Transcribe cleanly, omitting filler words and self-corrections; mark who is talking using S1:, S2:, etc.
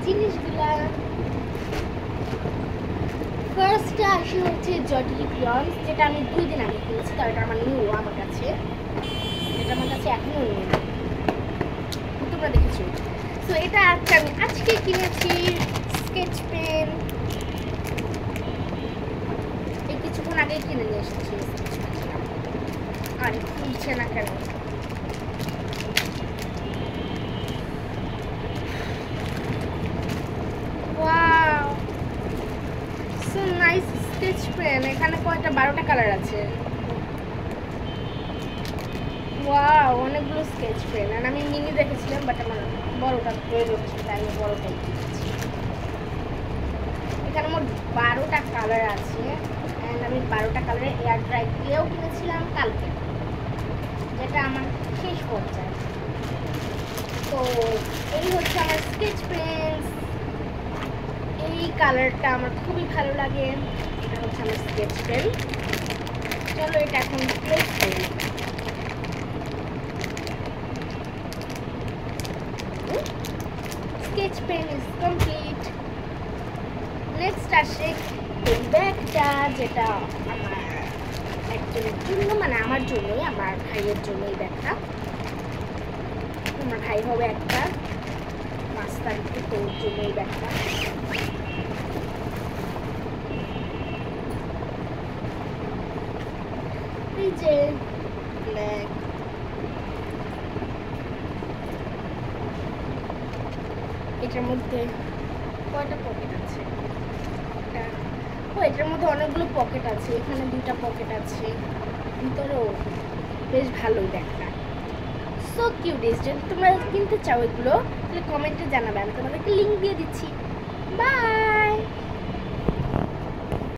S1: জিনিসগুলা। ফার্স্টে আসে হচ্ছে জটিল ক্রিয়ন্স, যেটা আমি 2 দিন আগে কিনেছি, তার এটা আমার নিউ আমার কাছে, এটা আমার কাছে এখনো নিউ, তোমরা দেখেছো। তো এটা আমি আজকে কিনেছি। স্কেচ পেন এই কিছুক্ষণ আগে কিনে নিয়ে এসেছি। আর খুলছে না কেন? Wow, so nice sketch pen. এখানে কয়টা 12টা কালার আছে। ওয়াও, অনেকগুলো স্কেচ পেন। আর আমি মিনি দেখেছিলাম, বাট আমার বড়টা প্রয়োজন ছিল, তাই আমি বড়টাই কিনেছি। এখানে মোট 12টা কালার আছে। অ্যান্ড আমি 12টা কালারে এয়ার ড্রাই দিয়েও কিনেছিলাম কালকে, যেটা আমার শেষ পর্যায়ে। তো এই হচ্ছে আমার স্কেচ পেন। এই কালারটা আমার খুবই ভালো লাগে। এটা হচ্ছে আমার স্কেচ পেন। চলো এটা এখন প্লেস করি। Sketch pen is complete. Next আসে এই ব্যাগটা, যেটা আমার একজনের জন্য, মানে আমার জন্যই, আমার ভাইয়ের জন্য এই ব্যাগটা। আমার ভাই হবে একটা 5 তারিখে, তো ওর জন্য এই ব্যাগটা। এই যে ব্যাগ, এটার মধ্যে কয়টা পকেট আছে? ও, এটার মধ্যে অনেকগুলো পকেট আছে। এখানে 2টা পকেট আছে, ভিতরেও বেশ ভালোই ব্যাগটা। So cute. যদি তোমরা কিনতে চাও এগুলো, তাহলে কমেন্টে জানাবে, আমি তোমাদেরকে লিঙ্ক দিয়ে দিচ্ছি।